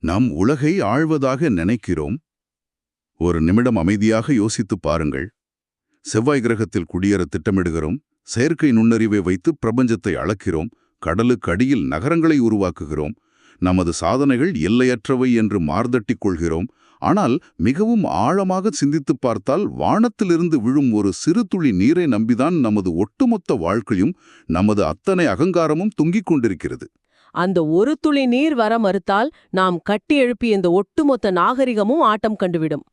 நாம் உலகை ஆழ்வதாக நினைக்கிறோம். ஒரு நிமிடம் அமைதியாக யோசித்துப் பாருங்கள். செவ்வாய் கிரகத்தில் குடியேற திட்டமிடுகிறோம். செயற்கை நுண்ணறிவை வைத்து பிரபஞ்சத்தை அளக்கிறோம். கடலுக்கு அடியில் நகரங்களை உருவாக்குகிறோம். நமது சாதனைகள் எல்லையற்றவை என்று மார்தட்டிக் கொள்கிறோம். ஆனால் மிகவும் ஆழமாக சிந்தித்துப் பார்த்தால் வானத்திலிருந்து விழும் ஒரு சிறு துளி நீரை நம்பிதான் நமது ஒட்டுமொத்த வாழ்க்கையும் நமது அத்தனை அகங்காரமும் தொங்கிக் கொண்டிருக்கிறது. அந்த ஒரு துளி நீர் வர மறுத்தால் நாம் கட்டி எழுப்பிய இந்த ஒட்டுமொத்த நாகரிகமும் ஆட்டம் கண்டுவிடும்.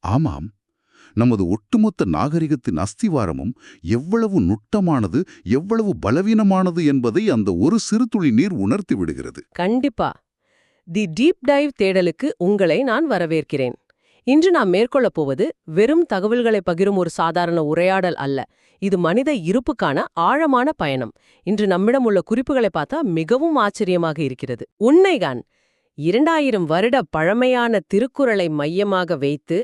ஆமாம், நமது ஒட்டுமொத்த நாகரிகத்தின் அஸ்திவாரமும் எவ்வளவு நுட்பமானது, எவ்வளவு பலவீனமானது என்பதை அந்த ஒரு சிறு துளி நீர் உணர்த்தி விடுகிறது. கண்டிப்பா. தி டீப் டைவ் தேடலுக்கு உங்களை நான் வரவேற்கிறேன். இன்று நாம் மேற்கொள்ளப் போவது வெறும் தகவல்களை பகிரும் ஒரு சாதாரண உரையாடல் அல்ல. இது மனித இருப்புக்கான ஆழமான பயணம். இன்று நம்மிடம் உள்ள குறிப்புகளை பார்த்தா மிகவும் ஆச்சரியமாக இருக்கிறது. உண்மைதான். 2000 வருட பழமையான திருக்குறளை மையமாக வைத்து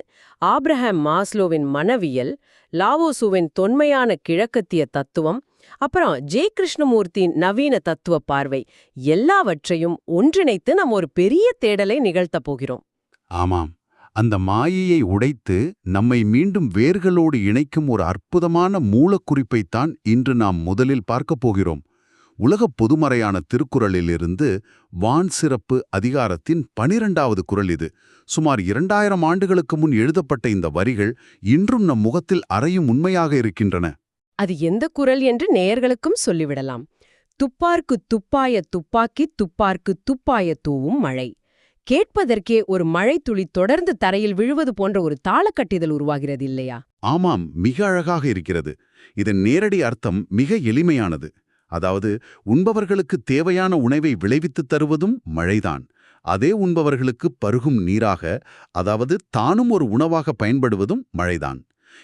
ஆப்ரஹாம் மாஸ்லோவின் மனவியல், லாவோசுவின் தொன்மையான கிழக்கத்திய தத்துவம், அப்புறம் ஜே கிருஷ்ணமூர்த்தியின் நவீன தத்துவ பார்வை எல்லாவற்றையும் ஒன்றிணைத்து நாம் ஒரு பெரிய தேடலை நிகழ்த்தப் போகிறோம். ஆமாம், அந்த மாயையை உடைத்து நம்மை மீண்டும் வேர்களோடு இணைக்கும் ஒரு அற்புதமான மூலக்குறிப்பைத்தான் இன்று நாம் முதலில் பார்க்கப் போகிறோம். உலகப் பொதுமறையான திருக்குறளிலிருந்து வான் சிறப்பு அதிகாரத்தின் 12வது குறள் இது. சுமார் 2000 ஆண்டுகளுக்கு முன் எழுதப்பட்ட இந்த வரிகள் இன்றும் நம் முகத்தில் அறையும் உண்மையாக இருக்கின்றன. அது எந்த குறள் என்று நேயர்களுக்கும் சொல்லிவிடலாம். துப்பார்க்கு துப்பாய துப்பாக்கி, துப்பார்க்கு துப்பாய தூவும் மழை. கேட்பதற்கே ஒரு மழை துளி தொடர்ந்து தரையில் விழுவது போன்ற ஒரு தாளக்கட்டிதல் உருவாகிறது இல்லையா? ஆமாம், மிக அழகாக இருக்கிறது. இதன் நேரடி அர்த்தம் மிக எளிமையானது. அதாவது, உண்பவர்களுக்கு தேவையான உணவை விளைவித்துத் தருவதும் மழைதான். அதே உண்பவர்களுக்கு பருகும் நீராக, அதாவது தானும் ஒரு உணவாக பயன்படுவதும் மழைதான்.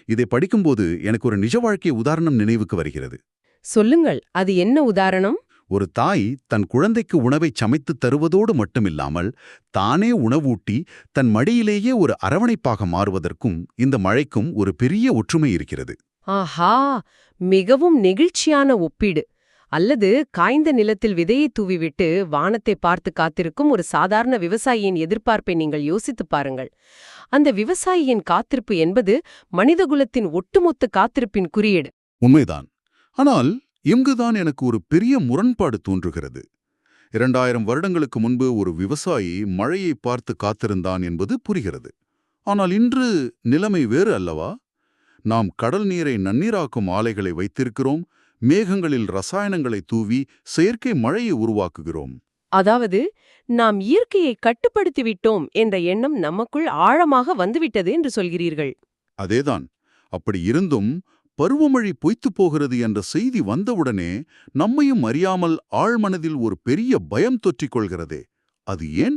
இதை படிக்கும்போது எனக்கு ஒரு நிஜ வாழ்க்கை உதாரணம் நினைவுக்கு வருகிறது. சொல்லுங்கள், அது என்ன உதாரணம்? ஒரு தாய் தன் குழந்தைக்கு உணவை சமைத்துத் தருவதோடு மட்டுமில்லாமல் தானே உணவூட்டி தன் மடியிலேயே ஒரு அரவணைப்பாக மாறுவதற்கும் இந்த மழைக்கும் ஒரு பெரிய ஒற்றுமை இருக்கிறது. ஆஹா, மிகவும் நெகிழ்ச்சியான ஒப்பீடு. அல்லது காய்ந்த நிலத்தில் விதையை தூவிவிட்டு வானத்தை பார்த்து காத்திருக்கும் ஒரு சாதாரண விவசாயியின் எதிர்பார்ப்பை நீங்கள் யோசித்துப் பாருங்கள். அந்த விவசாயியின் காத்திருப்பு என்பது மனிதகுலத்தின் ஒட்டுமொத்த காத்திருப்பின் குறியீடு. உண்மைதான். ஆனால் இங்குதான் எனக்கு ஒரு பெரிய முரண்பாடு தோன்றுகிறது. 2000 வருடங்களுக்கு முன்பு ஒரு விவசாயி மழையை பார்த்து காத்திருந்தான் என்பது புரிகிறது. ஆனால் இன்று நிலைமை வேறு அல்லவா? நாம் கடல் நீரை நன்னீராக்கும் ஆலைகளை வைத்திருக்கிறோம். மேகங்களில் ரசாயனங்களை தூவி செயற்கை மழையை உருவாக்குகிறோம். அதாவது, நாம் இயற்கையை கட்டுப்படுத்திவிட்டோம் என்ற எண்ணம் நமக்குள் ஆழமாக வந்துவிட்டது என்று சொல்கிறீர்கள். அதேதான். அப்படி இருந்தும் பருவமழை பொய்த்துப் போகிறது என்ற செய்தி வந்தவுடனே நம்மையும் அறியாமல் ஆழ்மனதில் ஒரு பெரிய பயம் தொற்றிக் கொள்கிறதே. அது ஏன்?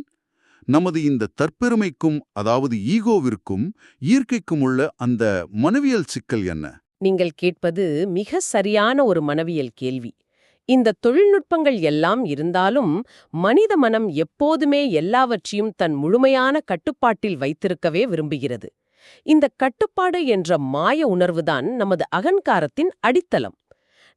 நமது இந்த தற்பெருமைக்கும், அதாவது ஈகோவிற்கும் இயற்கைக்கும் உள்ள அந்த மனவியல் சிக்கல் என்ன? நீங்கள் கேட்பது மிக சரியான ஒரு மனவியல் கேள்வி. இந்த தொழில்நுட்பங்கள் எல்லாம் இருந்தாலும் மனித மனம் எப்போதுமே எல்லாவற்றையும் தன் முழுமையான கட்டுப்பாட்டில் வைத்திருக்கவே விரும்புகிறது. இந்த கட்டுப்பாடு என்ற மாய உணர்வுதான் நமது அகங்காரத்தின் அடித்தளம்.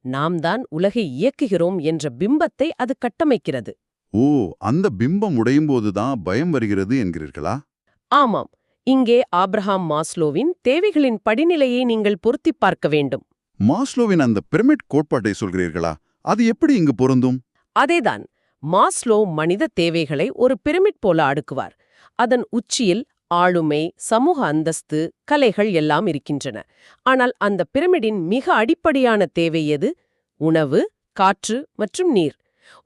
நாம் தான் உலகை இயக்குகிறோம் என்ற பிம்பத்தை அது கட்டமைக்கிறது. ஓ, அந்த பிம்பம் உடையும்போதுதான் பயம் வருகிறது என்கிறீர்களா? ஆமாம். இங்கே ஆப்ரஹாம் மாஸ்லோவின் தேவைகளின் படிநிலையை நீங்கள் பொருத்திப் பார்க்க வேண்டும். மாஸ்லோவின் அந்த பிரமிட் கோட்பாட்டை சொல்கிறீர்களா? அது எப்படி இங்கு பொருந்தும்? அதேதான். மாஸ்லோ மனித தேவைகளை ஒரு பிரமிட் போல அடுக்குவார். அதன் உச்சியில் ஆளுமை, சமூக அந்தஸ்து, கலைகள் எல்லாம் இருக்கின்றன. ஆனால் அந்த பிரமிடின் மிக அடிப்படையான தேவை எது? உணவு, காற்று மற்றும் நீர்.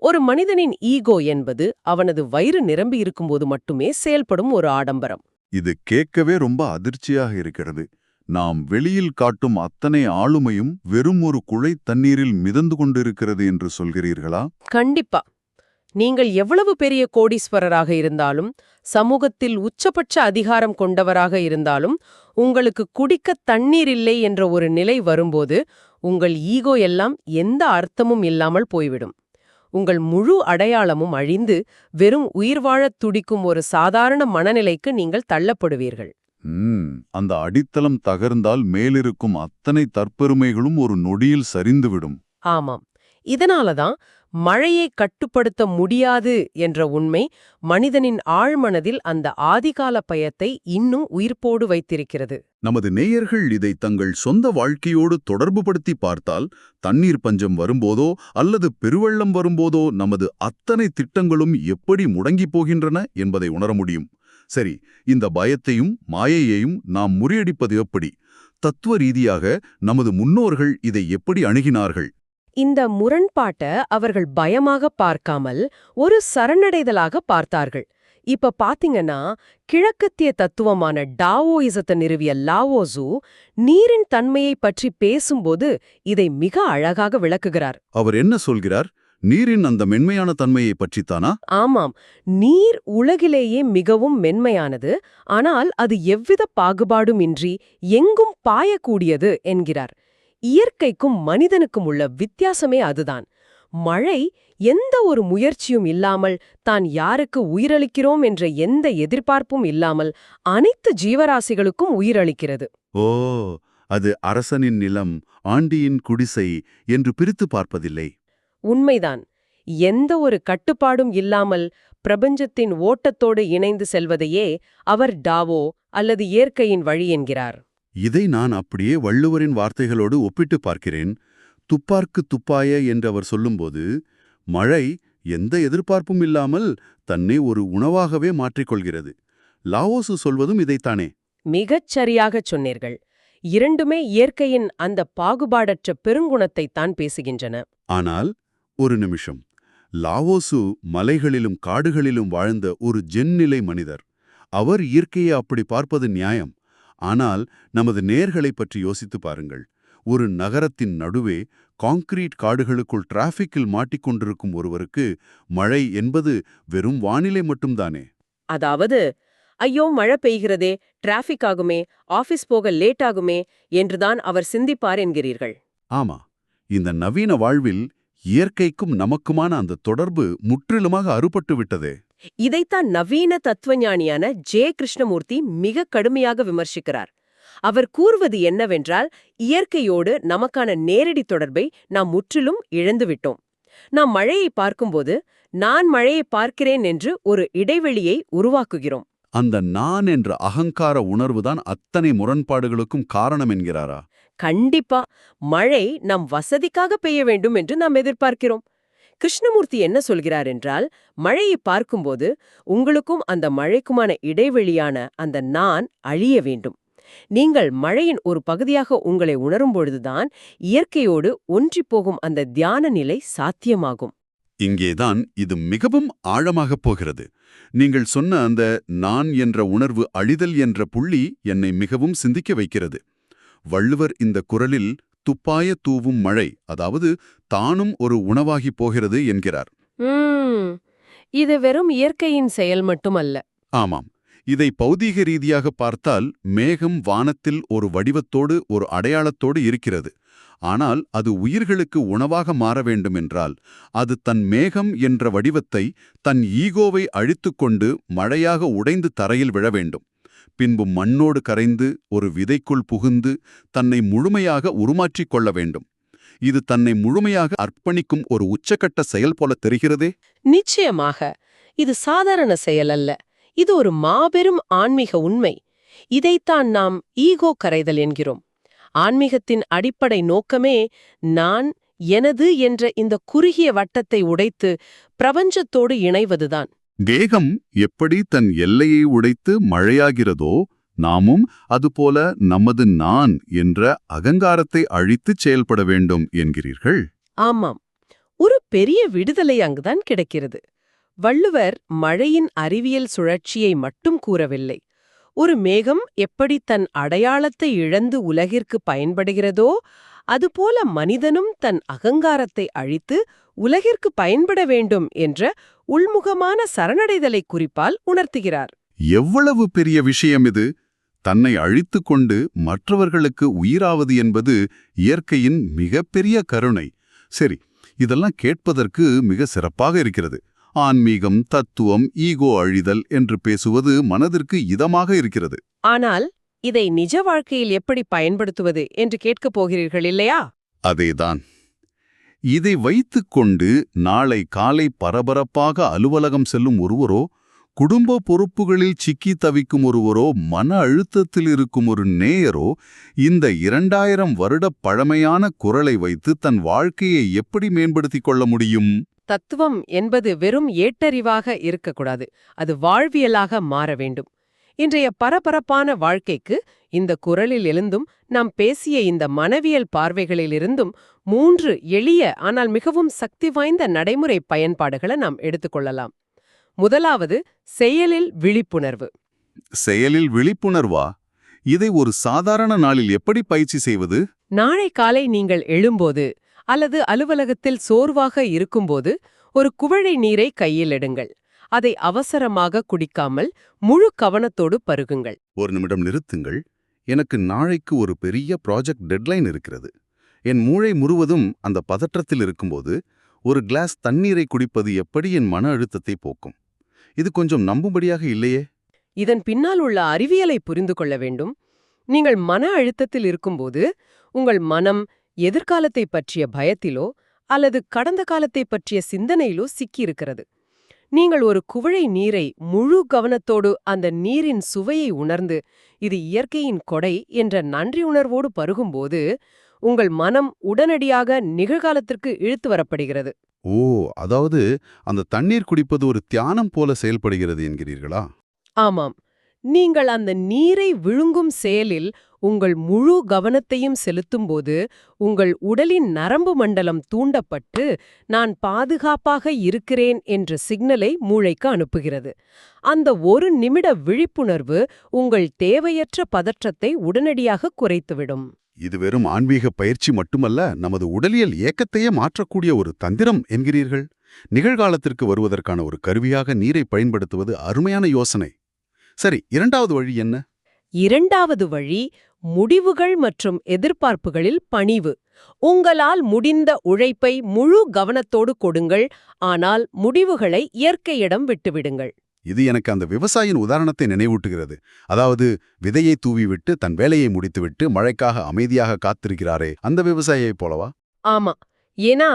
ஒரு மனிதனின் ஈகோ என்பது அவனது வயிறு நிரம்பி இருக்கும்போது மட்டுமே செயல்படும் ஒரு ஆடம்பரம். இது கேட்கவே ரொம்ப அதிர்ச்சியாக இருக்கிறது. நாம் வெளியில் காட்டும் அத்தனை ஆளுமையும் வெறும் ஒரு குழை தண்ணீரில் மிதந்து கொண்டிருக்கிறது என்று சொல்கிறீர்களா? கண்டிப்பா. நீங்கள் எவ்வளவு பெரிய கோடீஸ்வரராக இருந்தாலும், சமூகத்தில் உச்சபட்ச அதிகாரம் கொண்டவராக இருந்தாலும், உங்களுக்கு குடிக்க தண்ணீர் இல்லை என்ற ஒரு நிலை வரும்போது உங்கள் ஈகோ எல்லாம் எந்த அர்த்தமும் இல்லாமல் போய்விடும். உங்கள் முழு அடையாளமும் அழிந்து வெறும் உயிர் வாழத் துடிக்கும் ஒரு சாதாரண மனநிலைக்கு நீங்கள் தள்ளப்படுவீர்கள். அந்த அடித்தளம் தகர்ந்தால் மேலிருக்கும் அத்தனை தற்பெருமைகளும் ஒரு நொடியில் சரிந்துவிடும். ஆமாம். இதனாலதான் மழையை கட்டுப்படுத்த முடியாது என்ற உண்மை மனிதனின் ஆழ்மனதில் அந்த ஆதிகால பயத்தை இன்னும் உயிர்ப்போடு வைத்திருக்கிறது. நமது நேயர்கள் இதை தங்கள் சொந்த வாழ்க்கையோடு தொடர்புபடுத்தி பார்த்தால், தண்ணீர் பஞ்சம் வரும்போதோ அல்லது பெருவெள்ளம் வரும்போதோ நமது அத்தனை திட்டங்களும் எப்படி முடங்கிப் போகின்றன என்பதை உணர முடியும். சரி, இந்த பயத்தையும் மாயையையும் நாம் முறியடிப்பது எப்படி? தத்துவ ரீதியாக நமது முன்னோர்கள் இதை எப்படி அணுகினார்கள்? இந்த முரண்பாட்ட அவர்கள் பயமாக பார்க்காமல் ஒரு சரணடைதலாக பார்த்தார்கள். இப்ப பாத்தீங்கன்னா, கிழக்கத்திய தத்துவமான டாவோயிசத்தை நிறுவிய லாவோசு நீரின் தன்மையை பற்றி பேசும்போது இதை மிக அழகாக விளக்குகிறார். அவர் என்ன சொல்கிறார்? நீரின் அந்த மென்மையான தன்மையை பற்றித்தானா? ஆமாம், நீர் உலகிலேயே மிகவும் மென்மையானது, ஆனால் அது எவ்வித பாகுபாடுமின்றி எங்கும் பாயக்கூடியது என்கிறார். இயற்கைக்கும் மனிதனுக்கும் உள்ள வித்தியாசமே அதுதான். மழை எந்த ஒரு முயற்சியும் இல்லாமல், தான் யாருக்கு உயிரளிக்கிறோம் என்ற எந்த எதிர்பார்ப்பும் இல்லாமல் அனைத்து ஜீவராசிகளுக்கும் உயிரளிக்கிறது. ஓ, அது அரசனின் நிலம், ஆண்டியின் குடிசை என்று பிரித்து பார்ப்பதில்லை. உண்மைதான். எந்த ஒரு கட்டுப்பாடும் இல்லாமல் பிரபஞ்சத்தின் ஓட்டத்தோடு இணைந்து செல்வதையே அவர் டாவோ அல்லது இயற்கையின் வழி என்கிறார். இதை நான் அப்படியே வள்ளுவரின் வார்த்தைகளோடு ஒப்பிட்டு பார்க்கிறேன். துப்பார்க்கு துப்பாய என்று அவர் சொல்லும்போது, மழை எந்த எதிர்பார்ப்பும் இல்லாமல் தன்னை ஒரு உணவாகவே மாற்றிக்கொள்கிறது. லாவோசு சொல்வதும் இதைத்தானே? மிகச் சரியாகச் சொன்னீர்கள். இரண்டுமே இயற்கையின் அந்த பாகுபாடற்ற பெருங்குணத்தைத்தான் பேசுகின்றன. ஆனால் ஒரு நிமிஷம், லாவோசு மலைகளிலும் காடுகளிலும் வாழ்ந்த ஒரு ஜென்னிலை மனிதர். அவர் இயற்கையை அப்படி பார்ப்பது நியாயம். ஆனால் நமது நேர்களைப் பற்றி யோசித்து பாருங்கள். ஒரு நகரத்தின் நடுவே கான்கிரீட் காடுகளுக்குள் டிராஃபிக்கில் மாட்டிக்கொண்டிருக்கும் ஒருவருக்கு மழை என்பது வெறும் வானிலை மட்டும்தானே? அதாவது, ஐயோ மழை பெய்கிறதே, டிராஃபிக் ஆகுமே, ஆபீஸ் போக லேட் ஆகுமே என்றுதான் அவர் சிந்திப்பார் என்கிறீர்கள். ஆமா, இந்த நவீன வாழ்வில் இயற்கைக்கும் நமக்குமான அந்த தொடர்பு முற்றிலுமாக அறுபட்டு விட்டதே. இதைத்தான் நவீன தத்துவஞானியான ஜே. கிருஷ்ணமூர்த்தி மிக கடுமையாக விமர்சிக்கிறார். அவர் கூறுவது என்னவென்றால், இயற்கையோடு நமக்கான நேரடி தொடர்பை நாம் முற்றிலும் இழந்துவிட்டோம். நாம் மழையை பார்க்கும்போது, நான் மழையை பார்க்கிறேன் என்று ஒரு இடைவெளியை உருவாக்குகிறோம். அந்த நான் என்ற அகங்கார உணர்வுதான் அத்தனை முரண்பாடுகளுக்கும் காரணம் என்கிறாரா? கண்டிப்பா. மழை நம் வசதிக்காக பெய்ய வேண்டும் என்று நாம் எதிர்பார்க்கிறோம். கிருஷ்ணமூர்த்தி என்ன சொல்கிறார் என்றால், மழையை பார்க்கும்போது உங்களுக்கும் அந்த மழைக்குமான இடைவெளியான அந்த நான் அழிய வேண்டும். நீங்கள் மழையின் ஒரு பகுதியாக உங்களை உணரும் பொழுதுதான் இயற்கையோடு ஒன்றிப்போகும் அந்த தியான நிலை சாத்தியமாகும். இங்கேதான் இது மிகவும் ஆழமாகப் போகிறது. நீங்கள் சொன்ன அந்த நான் என்ற உணர்வு அழிதல் என்ற புள்ளி என்னை மிகவும் சிந்திக்க வைக்கிறது. வள்ளுவர் இந்த குறளில் துப்பாய தூவும் மழை, அதாவது தானும் ஒரு உணவாகி போகிறது என்கிறார். இது வெறும் இயற்கையின் செயல் மட்டுமல்ல. ஆமாம், இதை பௌதீக ரீதியாக பார்த்தால் மேகம் வானத்தில் ஒரு வடிவத்தோடு ஒரு அடையாளத்தோடு இருக்கிறது. ஆனால் அது உயிர்களுக்கு உணவாக மாற வேண்டுமென்றால் அது தன் மேகம் என்ற வடிவத்தை, தன் ஈகோவை அழித்துக்கொண்டு மழையாக உடைந்து தரையில் விழ வேண்டும். பின்பு மண்ணோடு கரைந்து ஒரு விதைக்குள் புகுந்து தன்னை முழுமையாக உருமாற்றிக் கொள்ள வேண்டும். இது தன்னை முழுமையாக அர்ப்பணிக்கும் ஒரு உச்சக்கட்ட செயல் போல தெரிகிறதே. நிச்சயமாக இது சாதாரண செயல் அல்ல. இது ஒரு மாபெரும் ஆன்மீக உண்மை. இதைத்தான் நாம் ஈகோ கரைதல் என்கிறோம். ஆன்மீகத்தின் அடிப்படை நோக்கமே நான், எனது என்ற இந்த குறுகிய வட்டத்தை உடைத்து பிரபஞ்சத்தோடு இணைவதுதான். வேகம் எப்படி தன் எல்லையை உடைத்து மழையாகிறதோ, நாமும் அதுபோல நமது நான் என்ற அகங்காரத்தை அழித்துச் செயல்பட வேண்டும் என்கிறீர்கள். ஆமாம், ஒரு பெரிய விடுதலை அங்குதான் கிடைக்கிறது. வள்ளுவர் மழையின் அறிவியல் சுழற்சியை மட்டும் கூறவில்லை. ஒரு மேகம் எப்படி தன் அடையாளத்தை இழந்து உலகிற்கு பயன்படுகிறதோ, அதுபோல மனிதனும் தன் அகங்காரத்தை அழித்து உலகிற்கு பயன்பட வேண்டும் என்ற உள்முகமான சரணடைதலை குறிப்பால் உணர்த்துகிறார். எவ்வளவு பெரிய விஷயம் இது! தன்னை அழித்துக் கொண்டு மற்றவர்களுக்கு உயிராவது என்பது இயற்கையின் மிகப்பெரிய கருணை. சரி, இதெல்லாம் கேட்பதற்கு மிக சிறப்பாக இருக்கிறது. ஆன்மீகம், தத்துவம், ஈகோ அழிதல் என்று பேசுவது மனதிற்கு இதமாக இருக்கிறது. ஆனால் இதை நிஜ வாழ்க்கையில் எப்படி பயன்படுத்துவது என்று கேட்கப் போகிறீர்கள் இல்லையா? அதேதான். இதை வைத்துக்கொண்டு நாளை காலை பரபரப்பாக அலுவலகம் செல்லும் ஒருவரோ, குடும்ப பொறுப்புகளில் சிக்கி தவிக்கும் ஒருவரோ, மன அழுத்தத்தில் இருக்கும் ஒரு நேயரோ இந்த 2000 வருட பழமையான குறளை வைத்து தன் வாழ்க்கையை எப்படி மேம்படுத்திக் கொள்ள முடியும்? தத்துவம் என்பது வெறும் ஏட்டறிவாக இருக்கக்கூடாது, அது வாழ்வியலாக மாற வேண்டும். இன்றைய பரபரப்பான வாழ்க்கைக்கு இந்த குறளில் எழுந்தும் நாம் பேசிய இந்த மனவியல் பார்வைகளிலிருந்தும் 3 எளிய ஆனால் மிகவும் சக்தி வாய்ந்த நடைமுறை பயன்பாடுகளை நாம் எடுத்துக்கொள்ளலாம். முதலாவது, செயலில் விழிப்புணர்வு. செயலில் விழிப்புணர்வா? இதை ஒரு சாதாரண நாளில் எப்படி பயிற்சி செய்வது? நாளை காலை நீங்கள் எழும்போது அல்லது அலுவலகத்தில் சோர்வாக இருக்கும்போது ஒரு குவளை நீரை கையில் எடுங்கள். அதை அவசரமாக குடிக்காமல் முழு கவனத்தோடு பருகுங்கள். ஒரு நிமிடம் நிறுத்துங்கள். எனக்கு நாளைக்கு ஒரு பெரிய ப்ராஜெக்ட் டெட்லைன் இருக்கிறது. என் மூளை முழுவதும் அந்த பதற்றத்தில் இருக்கும்போது ஒரு கிளாஸ் தண்ணீரை குடிப்பது எப்படி என் மன அழுத்தத்தை போக்கும்? இது கொஞ்சம் நம்பும்படியாக இல்லையே. இதன் பின்னால் உள்ள அறிவியலை புரிந்து கொள்ள வேண்டும். நீங்கள் மன அழுத்தத்தில் இருக்கும்போது உங்கள் மனம் எதிர்காலத்தை பற்றிய பயத்திலோ அல்லது கடந்த காலத்தை பற்றிய சிந்தனையிலோ சிக்கியிருக்கிறது. நீங்கள் ஒரு குவளை நீரை முழு கவனத்தோடு அந்த நீரின் சுவையை உணர்ந்து இது இயற்கையின் கொடை என்ற நன்றி உணர்வோடு பருகும்போது உங்கள் மனம் உடனடியாக நிகழ்காலத்திற்கு இழுத்து வரப்படுகிறது. ஓ, அதாவது அந்த தண்ணீர் குடிப்பது ஒரு தியானம் போல செயல்படுகிறது என்கிறீர்களா? ஆமாம், நீங்கள் அந்த நீரை விழுங்கும் செயலில் உங்கள் முழு கவனத்தையும் செலுத்தும்போது உங்கள் உடலின் நரம்பு மண்டலம் தூண்டப்பட்டு நான் பாதுகாப்பாக இருக்கிறேன் என்ற சிக்னலை மூளைக்கு அனுப்புகிறது. அந்த 1 நிமிட விழிப்புணர்வு உங்கள் தேவையற்ற பதற்றத்தை உடனடியாக குறைத்துவிடும். இது வெறும் ஆன்மீக பயிற்சி மட்டுமல்ல, நமது உடலியல் ஏக்கத்தையே மாற்றக்கூடிய ஒரு தந்திரம் என்கிறீர்கள். நிகழ்காலத்திற்கு வருவதற்கான ஒரு கருவியாக நீரை பயன்படுத்துவது அருமையான யோசனை. சரி, 2வது வழி என்ன? 2வது வழி முடிவுகள் மற்றும் எதிர்பார்ப்புகளில் பணிவு. உங்களால் முடிந்த உழைப்பை முழு கவனத்தோடு கொடுங்கள், ஆனால் முடிவுகளை இயற்கையிடம் விட்டுவிடுங்கள். இது எனக்கு அந்த விவசாயியின் உதாரணத்தை நினைவூட்டுகிறது. அதாவது விதையை தூவிவிட்டு தன் வேலையை முடித்துவிட்டு மழைக்காக அமைதியாக காத்திருக்கிறாரே, அந்த விவசாயியைப் போலவா? ஆமா, ஏன்னா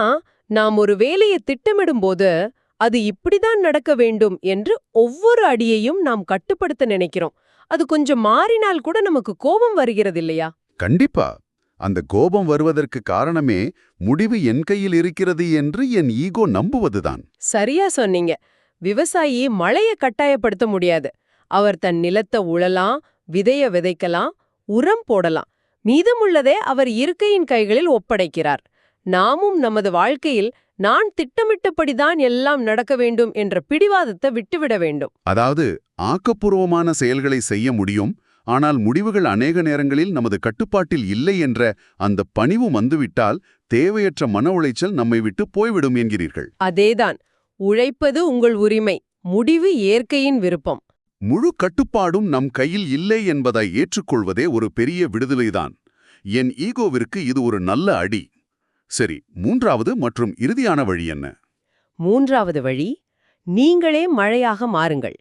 நாம் ஒரு வேலையை திட்டமிடும்போது அது இப்படிதான் நடக்க வேண்டும் என்று ஒவ்வொரு அடியையும் நாம் கட்டுப்படுத்த நினைக்கிறோம். அது கொஞ்சம் மாறினால் கூட நமக்கு கோபம் வருகிறது இல்லையா? கண்டிப்பா. அந்த கோபம் வருவதற்கு காரணமே முடிவு என் கையில் இருக்கிறது என்று என் ஈகோ நம்புவதுதான். சரியா சொன்னீங்க. விவசாயி மழையை கட்டாயப்படுத்த முடியாது. அவர் தன் நிலத்தை உழலாம், விதைய விதைக்கலாம், உரம் போடலாம். மீதமுள்ளதே அவர் இயற்கையின் கைகளில் ஒப்படைக்கிறார். நாமும் நமது வாழ்க்கையில் நான் திட்டமிட்டபடிதான் எல்லாம் நடக்க வேண்டும் என்ற பிடிவாதத்தை விட்டுவிட வேண்டும். அதாவது ஆக்கப்பூர்வமான செயல்களை செய்ய முடியும், ஆனால் முடிவுகள் அநேக நேரங்களில் நமது கட்டுப்பாட்டில் இல்லை என்ற அந்த பணிவு வந்துவிட்டால் தேவையற்ற மன உளைச்சல் நம்மை விட்டு போய்விடும் என்கிறீர்கள். அதேதான். உழைப்பது உங்கள் உரிமை, முடிவு இயற்கையின் விருப்பம். முழு கட்டுப்பாடும் நம் கையில் இல்லை என்பதை ஏற்றுக்கொள்வதே ஒரு பெரிய விடுதலைதான். என் ஈகோவிற்கு இது ஒரு நல்ல அடி. சரி, 3வது மற்றும் இறுதியான வழி என்ன? 3வது வழி, நீங்களே மழையாக மாறுங்கள்.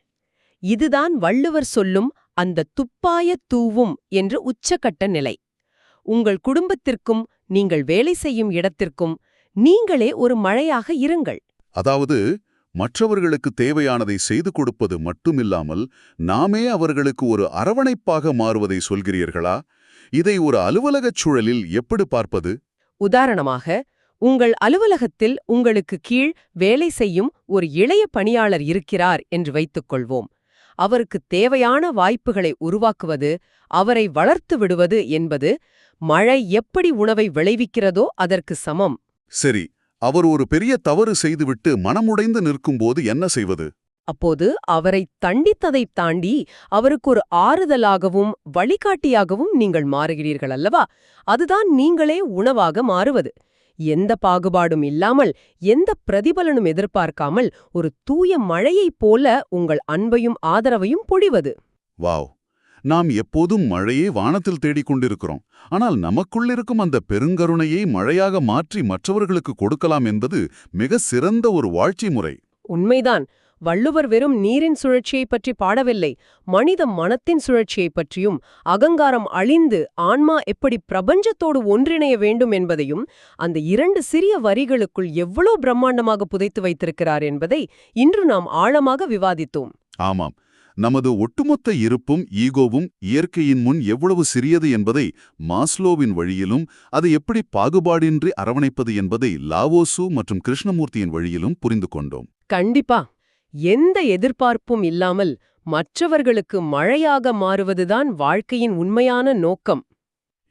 இதுதான் வள்ளுவர் சொல்லும் அந்த துப்பாய தூவும் என்று உச்சக்கட்ட நிலை. உங்கள் குடும்பத்திற்கும் நீங்கள் வேலை செய்யும் இடத்திற்கும் நீங்களே ஒரு மழையாக இருங்கள். அதாவது மற்றவர்களுக்கு தேவையானதை செய்து கொடுப்பது மட்டுமில்லாமல் நாமே அவர்களுக்கு ஒரு அரவணைப்பாக மாறுவதை சொல்கிறீர்களா? இதை ஒரு அலுவலகச் சூழலில் எப்படி பார்ப்பது? உதாரணமாக, உங்கள் அலுவலகத்தில் உங்களுக்கு கீழ் வேலை செய்யும் ஒரு இளைய பணியாளர் இருக்கிறார் என்று வைத்துக்கொள்வோம். அவருக்கு தேவையான வாய்ப்புகளை உருவாக்குவது, அவரை வளர்த்து விடுவது என்பது மழை எப்படி உணவை விளைவிக்கிறதோ அதற்கு சமம். சரி, அவர் ஒரு பெரிய தவறு செய்துவிட்டு மனமுடைந்து நிற்கும்போது என்ன செய்வது? அப்போது அவரை தண்டித்ததைத் தாண்டி அவருக்கு ஒரு ஆறுதலாகவும் வழிகாட்டியாகவும் நீங்கள் மாறுகிறீர்கள் அல்லவா? அதுதான் நீங்களே உணவாக மாறுவது. எந்த பாகுபாடும் இல்லாமல், எந்த பிரதிபலனும் எதிர்பார்க்காமல் ஒரு தூய மழையைப் போல உங்கள் அன்பையும் ஆதரவையும் பொழிவது. வாவ்! நாம் எப்போதும் மழையே வானத்தில் தேடிக் கொண்டிருக்கிறோம். ஆனால் நமக்குள்ளிருக்கும் அந்த பெருங்கருணையை மழையாக மாற்றி மற்றவர்களுக்கு கொடுக்கலாம் என்பது மிக சிறந்த ஒரு வாழ்க்கை முறை. உண்மைதான். வள்ளுவர் வெறும் நீரின் சுழற்சியைப் பற்றி பாடவில்லை, மனித மனத்தின் சுழற்சியைப் பற்றியும், அகங்காரம் அழிந்து ஆன்மா எப்படி பிரபஞ்சத்தோடு ஒன்றிணைய வேண்டும் என்பதையும் அந்த 2 சிறிய வரிகளுக்குள் எவ்வளோ பிரம்மாண்டமாக புதைத்து வைத்திருக்கிறார் என்பதை இன்று நாம் ஆழமாக விவாதித்தோம். ஆமாம், நமது ஒட்டுமொத்த இருப்பும் ஈகோவும் இயற்கையின் முன் எவ்வளவு சிறியது என்பதை மாஸ்லோவின் வழியிலும், அதை எப்படி பாகுபாடின்றி அரவணைப்பது என்பதை லாவோசு மற்றும் கிருஷ்ணமூர்த்தியின் வழியிலும் புரிந்து கொண்டோம். கண்டிப்பா. எந்த எதிர்பார்ப்பும் இல்லாமல் மற்றவர்களுக்கு மழையாக மாறுவதுதான் வாழ்க்கையின் உண்மையான நோக்கம்.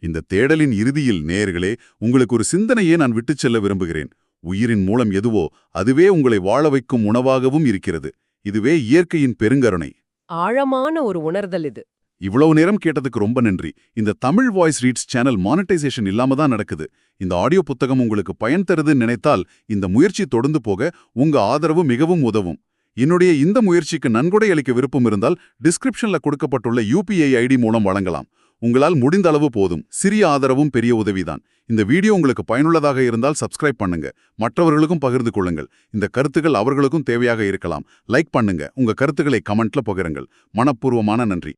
இந்த தேடலின் இறுதியில் நேயர்களே, உங்களுக்கு ஒரு சிந்தனையே நான் விட்டுச் செல்ல விரும்புகிறேன். உயிரின் மூலம் எதுவோ அதுவே உங்களை வாழ வைக்கும் உணவாகவும் இருக்கிறது. இதுவே இயற்கையின் பெருங்கருணை. ஆழமான ஒரு உணர்தல் இது. இவ்வளவு நேரம் கேட்டதுக்கு ரொம்ப நன்றி. இந்த Tamil voice reads channel monetisation இல்லாம தான் நடக்குது. இந்த ஆடியோ புத்தகம் உங்களுக்கு பயன் தருதுன்னு நினைத்தால் இந்த முயற்சி தொடர்ந்து போக உங்க ஆதரவு மிகவும் உதவும். என்னுடைய இந்த முயற்சிக்கு நன்கொடை அளிக்க விருப்பம் இருந்தால் டிஸ்கிரிப்ஷன்ல கொடுக்கப்பட்டுள்ள UPI ID மூலம் வழங்கலாம். உங்களால் முடிந்த அளவு போதும். சிறிய ஆதரவும் பெரிய உதவிதான். இந்த வீடியோ உங்களுக்கு பயனுள்ளதாக இருந்தால் சப்ஸ்கிரைப் பண்ணுங்க, மற்றவர்களுக்கும் பகிர்ந்து கொள்ளுங்கள். இந்த கருத்துக்கள் அவர்களுக்கும் தேவையாக இருக்கலாம். லைக் பண்ணுங்க, உங்க கருத்துக்களை கமெண்ட்ல பகிருங்கள். மனப்பூர்வமான நன்றி.